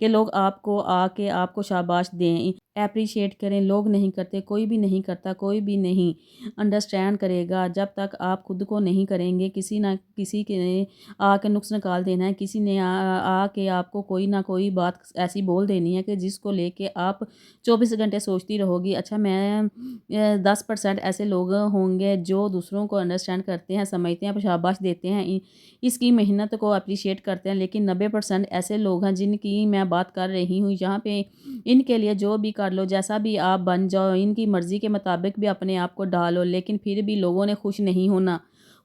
کہ لوگ آپ کو آ کے آپ کو شاباش دیں، اپریشیٹ کریں۔ لوگ نہیں کرتے، کوئی بھی نہیں کرتا، کوئی بھی نہیں انڈرسٹینڈ کرے گا جب تک آپ خود کو نہیں کریں گے۔ کسی نہ کسی کے نے آ کے نقص نکال دینا ہے، کسی نے آ کے آپ کو کوئی نہ کوئی بات ایسی بول دینی ہے کہ جس کو لے کے آپ 24 گھنٹے سوچتی رہو گی۔ اچھا، میں 10% ایسے لوگ ہوں گے جو دوسروں کو انڈرسٹینڈ کرتے ہیں، سمجھتے ہیں، شاباش دیتے ہیں، اس کی محنت کو اپریشیٹ کرتے ہیں، لیکن 90% ایسے لوگ ہیں جن کی میں بات کر رہی ہوں، جہاں پہ ان کے لیے جو بھی کر لو، جیسا بھی آپ بن جاؤ، ان کی مرضی کے مطابق بھی اپنے آپ کو ڈالو، لیکن پھر بھی لوگوں نے خوش نہیں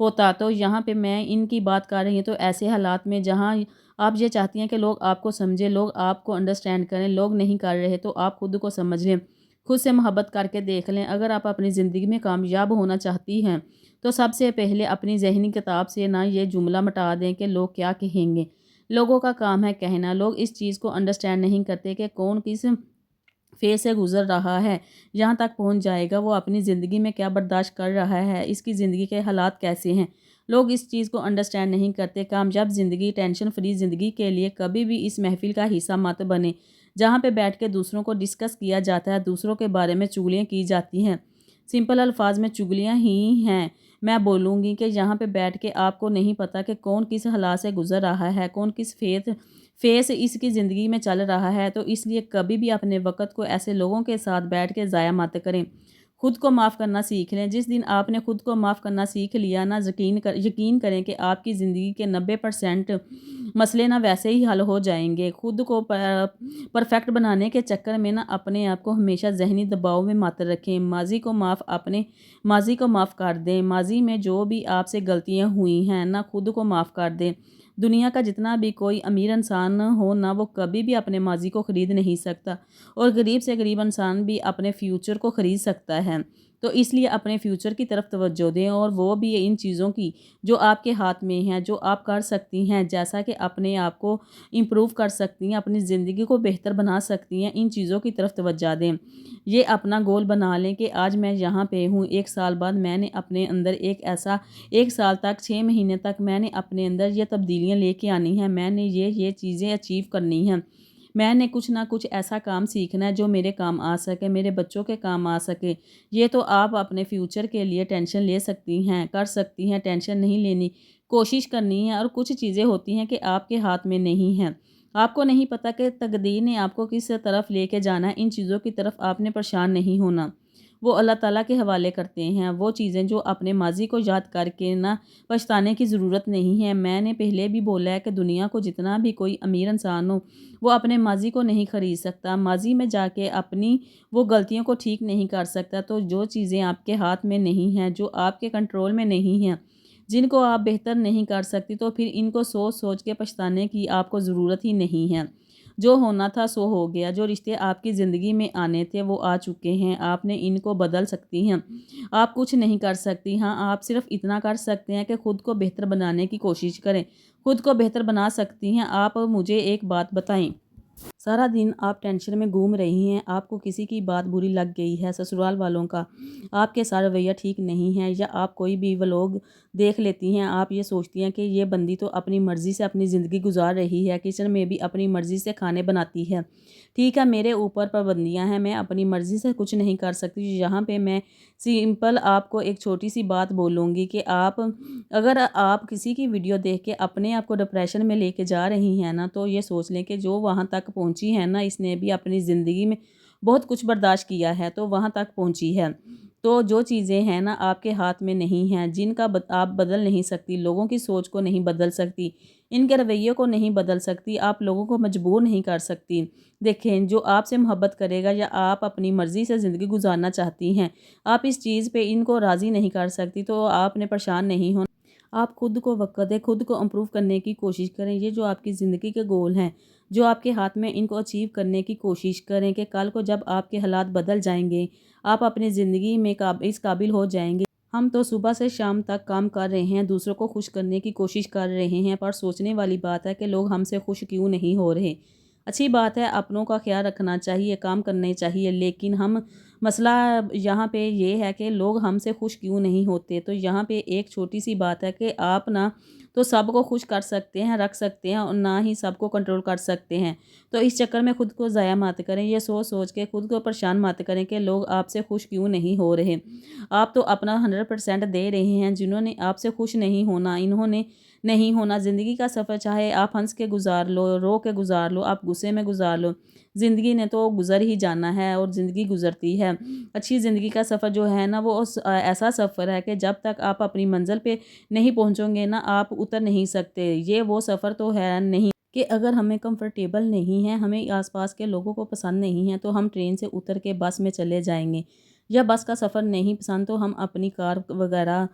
ہوتا۔ تو یہاں پہ میں ان کی بات کر رہی ہوں، تو ایسے حالات میں جہاں آپ یہ چاہتی ہیں کہ لوگ آپ کو سمجھیں، لوگ آپ کو انڈرسٹینڈ کریں، لوگ نہیں کر رہے، تو آپ خود کو سمجھ لیں، خود سے محبت کر کے دیکھ لیں۔ اگر آپ اپنی زندگی میں کامیاب ہونا چاہتی ہیں تو سب سے پہلے اپنی ذہنی کتاب سے نا یہ جملہ مٹا دیں کہ لوگ کیا کہیں گے۔ لوگوں کا کام ہے کہنا۔ لوگ اس چیز کو انڈرسٹینڈ نہیں کرتے کہ کون کس فیز سے گزر رہا ہے، یہاں تک پہنچ جائے گا، وہ اپنی زندگی میں کیا برداشت کر رہا ہے، اس کی زندگی کے حالات کیسے ہیں۔ لوگ اس چیز کو انڈرسٹینڈ نہیں کرتے۔ کامیاب زندگی، ٹینشن فری زندگی کے لیے کبھی بھی اس محفل کا حصہ مت بنے جہاں پہ بیٹھ کے دوسروں کو ڈسکس کیا جاتا ہے، دوسروں کے بارے میں چغلیاں کی جاتی ہیں۔ سمپل الفاظ میں چغلیاں ہی ہیں، میں بولوں گی کہ یہاں پہ بیٹھ کے آپ کو نہیں پتہ کہ کون کس حالات سے گزر رہا ہے، کون کس فیس اس کی زندگی میں چل رہا ہے، تو اس لیے کبھی بھی اپنے وقت کو ایسے لوگوں کے ساتھ بیٹھ کے ضائع مت کریں۔ خود کو معاف کرنا سیکھ لیں۔ جس دن آپ نے خود کو معاف کرنا سیکھ لیا نا، یقین کریں کہ آپ کی زندگی کے 90% مسئلے نا ویسے ہی حل ہو جائیں گے۔ خود کو پرفیکٹ بنانے کے چکر میں نا اپنے آپ کو ہمیشہ ذہنی دباؤ میں مت رکھیں۔ اپنے ماضی کو معاف کر دیں۔ ماضی میں جو بھی آپ سے غلطیاں ہوئی ہیں نا، خود کو معاف کر دیں۔ دنیا کا جتنا بھی کوئی امیر انسان ہو نا، وہ کبھی بھی اپنے ماضی کو خرید نہیں سکتا، اور غریب سے غریب انسان بھی اپنے فیوچر کو خرید سکتا ہے۔ تو اس لیے اپنے فیوچر کی طرف توجہ دیں، اور وہ بھی ان چیزوں کی جو آپ کے ہاتھ میں ہیں، جو آپ کر سکتی ہیں، جیسا کہ اپنے آپ کو امپروو کر سکتی ہیں، اپنی زندگی کو بہتر بنا سکتی ہیں، ان چیزوں کی طرف توجہ دیں۔ یہ اپنا گول بنا لیں کہ آج میں یہاں پہ ہوں، 1 سال بعد میں نے اپنے اندر 1 سال تک 6 مہینے تک میں نے اپنے اندر یہ تبدیلیاں لے کے آنی ہیں، میں نے یہ چیزیں اچیو کرنی ہیں، میں نے کچھ نہ کچھ ایسا کام سیکھنا ہے جو میرے کام آ سکے، میرے بچوں کے کام آ سکے۔ یہ تو آپ اپنے فیوچر کے لیے ٹینشن لے سکتی ہیں، کر سکتی ہیں، ٹینشن نہیں لینی، کوشش کرنی ہے۔ اور کچھ چیزیں ہوتی ہیں کہ آپ کے ہاتھ میں نہیں ہیں، آپ کو نہیں پتہ کہ تقدیر نے آپ کو کس طرف لے کے جانا ہے، ان چیزوں کی طرف آپ نے پریشان نہیں ہونا، وہ اللہ تعالیٰ کے حوالے کرتے ہیں۔ وہ چیزیں جو اپنے ماضی کو یاد کر کے نہ پچھتانے کی ضرورت نہیں ہے۔ میں نے پہلے بھی بولا ہے کہ دنیا کو جتنا بھی کوئی امیر انسان ہو، وہ اپنے ماضی کو نہیں خرید سکتا، ماضی میں جا کے اپنی وہ غلطیوں کو ٹھیک نہیں کر سکتا۔ تو جو چیزیں آپ کے ہاتھ میں نہیں ہیں، جو آپ کے کنٹرول میں نہیں ہیں، جن کو آپ بہتر نہیں کر سکتی، تو پھر ان کو سوچ سوچ کے پچھتانے کی آپ کو ضرورت ہی نہیں ہے۔ جو ہونا تھا سو ہو گیا، جو رشتے آپ کی زندگی میں آنے تھے وہ آ چکے ہیں، آپ نے ان کو بدل سکتی ہیں، آپ کچھ نہیں کر سکتی۔ ہاں، آپ صرف اتنا کر سکتے ہیں کہ خود کو بہتر بنانے کی کوشش کریں، خود کو بہتر بنا سکتی ہیں۔ آپ مجھے ایک بات بتائیں، سارا دن آپ ٹینشن میں گھوم رہی ہیں، آپ کو کسی کی بات بری لگ گئی ہے، سسرال والوں کا آپ کے ساتھ رویہ ٹھیک نہیں ہے، یا آپ کوئی بھی ولاگ دیکھ لیتی ہیں، آپ یہ سوچتی ہیں کہ یہ بندی تو اپنی مرضی سے اپنی زندگی گزار رہی ہے، کچن میں بھی اپنی مرضی سے کھانے بناتی ہے، ٹھیک ہے، میرے اوپر پابندیاں ہیں، میں اپنی مرضی سے کچھ نہیں کر سکتی۔ یہاں پہ میں سمپل آپ کو ایک چھوٹی سی بات بولوں گی کہ اگر آپ کسی کی ویڈیو دیکھ کے اپنے آپ کو ڈپریشن میں لے کے جا رہی ہیں نا، تو یہ سوچ لیں کہ جو وہاں تک پہنچی ہے نا، اس نے بھی اپنی زندگی میں بہت کچھ برداشت کیا ہے، تو وہاں تک پہنچی ہے۔ تو جو چیزیں ہیں نا آپ کے ہاتھ میں نہیں ہیں، جن کا آپ بدل نہیں سکتی، لوگوں کی سوچ کو نہیں بدل سکتی، ان کے رویے کو نہیں بدل سکتی، آپ لوگوں کو مجبور نہیں کر سکتی۔ دیکھیں، جو آپ سے محبت کرے گا یا آپ اپنی مرضی سے زندگی گزارنا چاہتی ہیں، آپ اس چیز پہ ان کو راضی نہیں کر سکتی، تو آپ نے پریشان نہیں ہونا۔ آپ خود کو وقت دیں، خود کو امپروو کرنے کی کوشش کریں۔ یہ جو آپ کی زندگی کے گول ہیں، جو آپ کے ہاتھ میں، ان کو اچیو کرنے کی کوشش کریں کہ کل کو جب آپ کے حالات بدل جائیں گے، آپ اپنی زندگی میں اس قابل ہو جائیں گے۔ ہم تو صبح سے شام تک کام کر رہے ہیں، دوسروں کو خوش کرنے کی کوشش کر رہے ہیں، پر سوچنے والی بات ہے کہ لوگ ہم سے خوش کیوں نہیں ہو رہے۔ اچھی بات ہے، اپنوں کا خیال رکھنا چاہیے، کام کرنے چاہیے، لیکن ہم مسئلہ یہاں پہ یہ ہے کہ لوگ ہم سے خوش کیوں نہیں ہوتے۔ تو یہاں پہ ایک چھوٹی سی بات ہے کہ آپ نہ تو سب کو خوش کر سکتے ہیں، رکھ سکتے ہیں، اور نہ ہی سب کو کنٹرول کر سکتے ہیں۔ تو اس چکر میں خود کو ضائع مت کریں، یہ سوچ سوچ کے خود کو پریشان مت کریں کہ لوگ آپ سے خوش کیوں نہیں ہو رہے۔ آپ تو اپنا 100% دے رہے ہیں۔ جنہوں نے آپ سے خوش نہیں ہونا، انہوں نے نہیں ہونا۔ زندگی کا سفر چاہے آپ ہنس کے گزار لو، رو کے گزار لو، آپ غصے میں گزار لو، زندگی نے تو گزر ہی جانا ہے اور زندگی گزرتی ہے۔ اچھی زندگی کا سفر جو ہے نا وہ ایسا سفر ہے کہ جب تک آپ اپنی منزل پہ نہیں پہنچو گے نا آپ اتر نہیں سکتے۔ یہ وہ سفر تو ہے نہیں کہ اگر ہمیں کمفرٹیبل نہیں ہے، ہمیں آس پاس کے لوگوں کو پسند نہیں ہے تو ہم ٹرین سے اتر کے بس میں چلے جائیں گے، یا بس کا سفر نہیں پسند تو ہم اپنی کار وغیرہ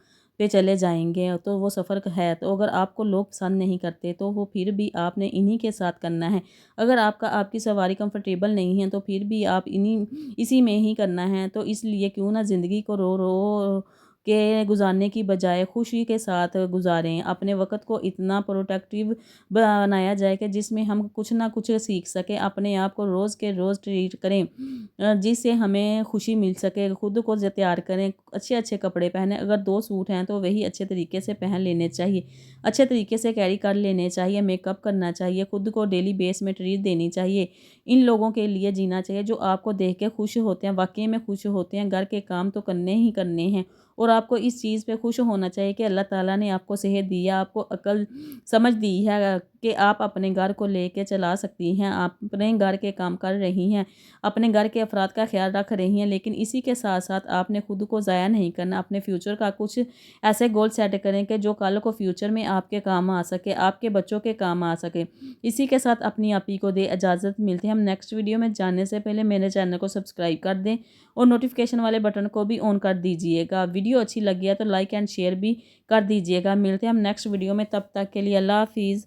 پہ چلے جائیں گے۔ تو وہ سفر ہے، تو اگر آپ کو لوگ پسند نہیں کرتے تو وہ پھر بھی آپ نے انہی کے ساتھ کرنا ہے۔ اگر آپ کی سواری کمفرٹیبل نہیں ہے تو پھر بھی آپ اسی میں ہی کرنا ہے۔ تو اس لیے کیوں نہ زندگی کو رو رو کے گزارنے کی بجائے خوشی کے ساتھ گزاریں۔ اپنے وقت کو اتنا پروڈکٹیو بنایا جائے کہ جس میں ہم کچھ نہ کچھ سیکھ سکیں، اپنے آپ کو روز کے روز ٹریٹ کریں جس سے ہمیں خوشی مل سکے۔ خود کو تیار کریں، اچھے اچھے کپڑے پہنیں، اگر 2 سوٹ ہیں تو وہی اچھے طریقے سے پہن لینے چاہیے، اچھے طریقے سے کیری کر لینے چاہیے، میک اپ کرنا چاہیے، خود کو ڈیلی بیس میں ٹریٹ دینی چاہیے۔ ان لوگوں کے لیے جینا چاہیے جو آپ کو دیکھ کے خوش ہوتے ہیں، واقعی میں خوش ہوتے ہیں۔ گھر کے کام تو کرنے ہی کرنے ہیں، اور آپ کو اس چیز پہ خوش ہونا چاہیے کہ اللہ تعالیٰ نے آپ کو صحت دی ہے، آپ کو عقل سمجھ دی ہے کہ آپ اپنے گھر کو لے کے چلا سکتی ہیں، آپ اپنے گھر کے کام کر رہی ہیں، اپنے گھر کے افراد کا خیال رکھ رہی ہیں، لیکن اسی کے ساتھ ساتھ آپ نے خود کو ضائع نہیں کرنا۔ اپنے فیوچر کا کچھ ایسے گول سیٹ کریں کہ جو کل کو فیوچر میں آپ کے کام آ سکے، آپ کے بچوں کے کام آ سکے۔ اسی کے ساتھ اپنی آپ ہی کو دے اجازت، ملتے ہیں ہم نیکسٹ ویڈیو میں۔ جاننے سے پہلے میرے چینل کو سبسکرائب کر دیں اور نوٹیفیکیشن والے بٹن کو بھی آن کر دیجئے گا۔ ویڈیو اچھی لگی ہے تو لائک اینڈ شیئر بھی کر دیجئے گا۔ ملتے ہیں ہم نیکسٹ ویڈیو میں، تب تک کے لیے اللہ حافظ۔